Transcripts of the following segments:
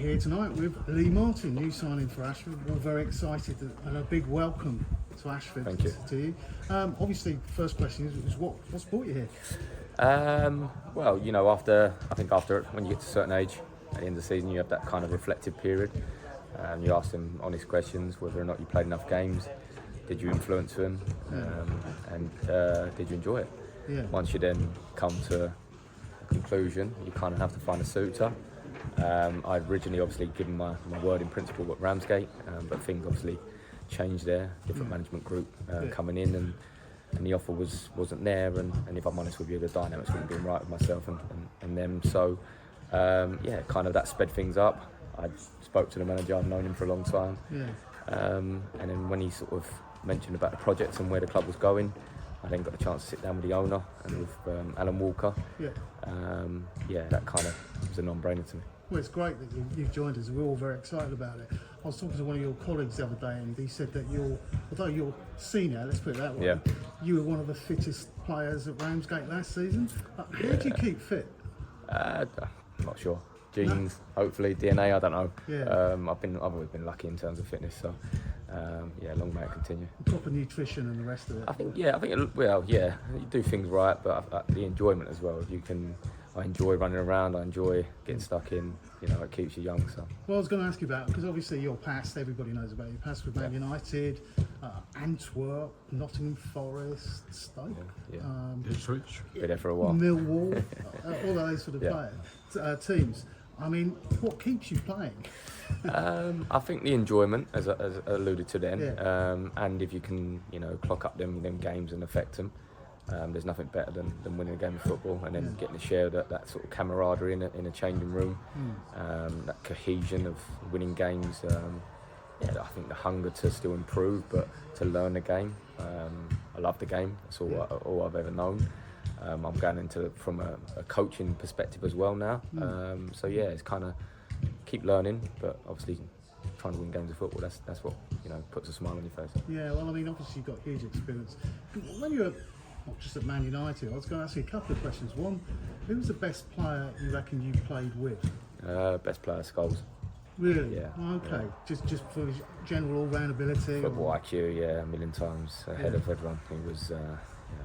here tonight with Lee Martin, new signing for Ashford. We're all very excited and a big welcome to Ashford. Thank you. To you. Obviously, the first question is what's brought you here? Well, you know, after when you get to a certain age, at the end of the season, you have that kind of reflective period. You ask them honest questions, whether or not you played enough games, did you influence them, and did you enjoy it? Yeah. Once you then come to a conclusion, you kind of have to find a suitor. I'd originally obviously given my word in principle at Ramsgate, but things obviously changed there. Different management group coming in, and the offer wasn't there. And if I'm honest with you, the dynamics wouldn't be right with myself and them. So kind of that sped things up. I spoke to the manager. I've known him for a long time. Yeah. And then when he sort of mentioned about the project and where the club was going, I then got a chance to sit down with the owner and with Alan Walker. Yeah. That kind of was a non-brainer to me. Well, it's great that you've joined us. We're all very excited about it. I was talking to one of your colleagues the other day, and he said that although you're senior, let's put it that way, you were one of the fittest players at Ramsgate last season. How do you keep fit? I'm not sure. Genes, hopefully, DNA, I don't know. Yeah. I've always been lucky in terms of fitness, so long may it continue. Proper nutrition and the rest of it. You do things right, but the enjoyment as well. I enjoy running around, I enjoy getting stuck in, it keeps you young. So. Well, I was going to ask you about, because obviously your past, everybody knows about your past with Man United, Antwerp, Nottingham Forest, Stoke, Ipswich. Been there for a while. Millwall, all those sort of teams. I mean, what keeps you playing? I think the enjoyment, as I alluded to then, Yeah. and if you can, clock up them games and affect them. There's nothing better than winning a game of football and then getting to share that sort of camaraderie in a changing room, that cohesion of winning games. I think the hunger to still improve, but to learn the game. I love the game. That's all I've ever known. I'm going into it from a coaching perspective as well now. It's kind of keep learning, but obviously trying to win games of football. That's what puts a smile on your face. Yeah, well, I mean, obviously you've got huge experience. When you're not just at Man United, I was going to ask you a couple of questions. One, who was the best player you reckon you played with? Best player, Scholes. Really? Yeah. Okay. Yeah. Just for his general all-round ability. Football IQ, a million times ahead of everyone. He was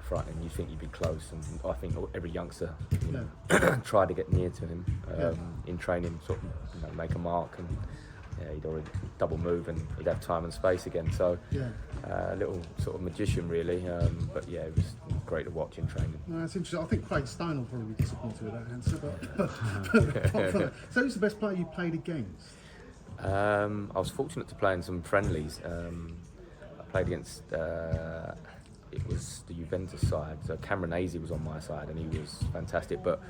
frightening. You think you'd be close, and I think every youngster tried to get near to him in training, sort of make a mark, and he'd already double move and he'd have time and space again. So a little sort of magician really, but it was great to watch in training. No, that's interesting. I think Craig Stone will probably be disappointed with that answer. But so who's the best player you played against? I was fortunate to play in some friendlies. I played against it was the Juventus side, so Cameron Azzi was on my side and he was fantastic, but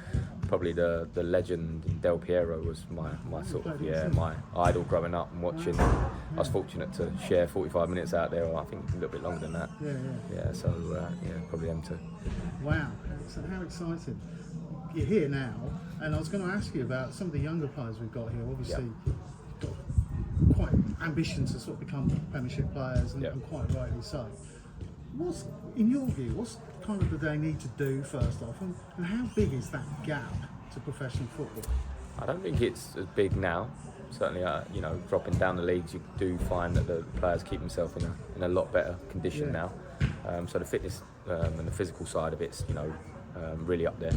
probably the legend Del Piero was my sort of my idol growing up and watching. I was fortunate to share 45 minutes out there, or I think a little bit longer than that. So probably them too. Wow, so how exciting. You're here now, and I was going to ask you about some of the younger players we've got here. Obviously you've got quite ambitions to sort of become Premiership players, and quite rightly so. What's, in your view, what's kind of do they need to do first off, and how big is that gap to professional football? I don't think it's as big now. Certainly, dropping down the leagues, you do find that the players keep themselves in a lot better condition now. So the fitness and the physical side of it's really up there.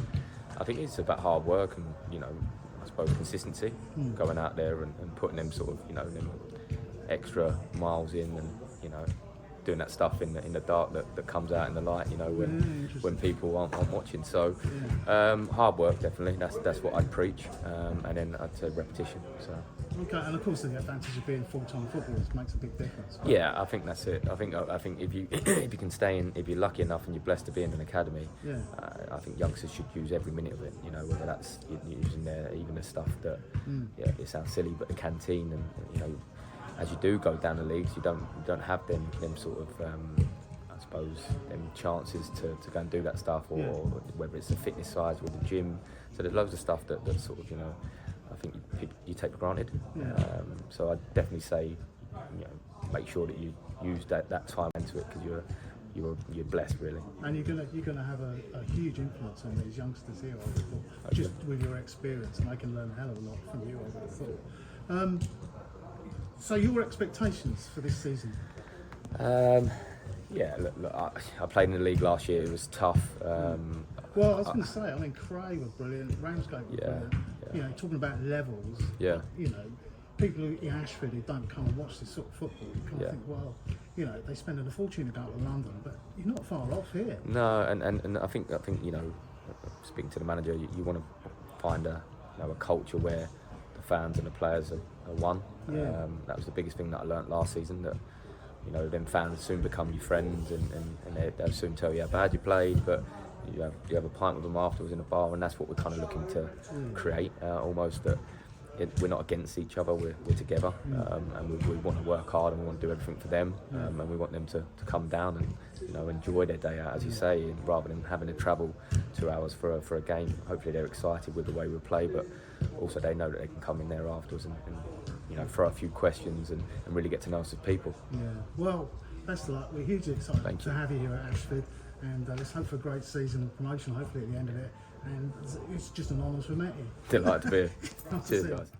I think it's about hard work and I suppose consistency, going out there and putting them sort of them extra miles in and doing that stuff in the dark that comes out in the light, when people aren't watching. So hard work, definitely. That's what I'd preach, and then I'd say repetition. So. Okay, and of course the advantage of being full-time footballers makes a big difference. Yeah, I think that's it. I think if you if you can stay in, if you're lucky enough and you're blessed to be in an academy, I think youngsters should use every minute of it. Whether that's using even the stuff that it sounds silly, but the canteen and as you do go down the leagues, you don't have them sort of I suppose them chances to go and do that stuff, or whether it's the fitness side or the gym. So there's loads of stuff that sort of I think you take for granted. So I'd definitely say make sure that you use that time into it, because you're blessed really. And you're gonna have a huge influence on these youngsters here, I would have thought, just with your experience, and they can learn a hell of a lot from you, I would have thought. So your expectations for this season? Yeah, look, I played in the league last year. It was tough. Well, I was going to say, I mean, Cray were brilliant, Ramsgate were brilliant. Yeah. You know, talking about levels. Yeah. You know, people in Ashford who don't come and watch this sort of football, you kind of think, well, you know, they spend a fortune to go to London, but you're not far off here. No, and I think you know, speaking to the manager, you want to find a culture where the fans and the players are one. Yeah. That was the biggest thing that I learnt last season. That you know, them fans soon become your friends, and they'll soon tell you how bad you played, but you have a pint with them afterwards in a bar, and that's what we're kind of looking to create. Almost that we're not against each other, we're together, and we want to work hard, and we want to do everything for them, and we want them to come down and you know, enjoy their day out, as you say, and rather than having to travel 2 hours for a game. Hopefully they're excited with the way we play, but also they know that they can come in there afterwards and you know, throw a few questions and really get to know us as people. Yeah. Well, best of luck. We're hugely excited to have you here at Ashford, and let's hope for a great season of promotion, hopefully at the end of it. And it's just an honour to have met you. Delighted to be here. Cheers, guys.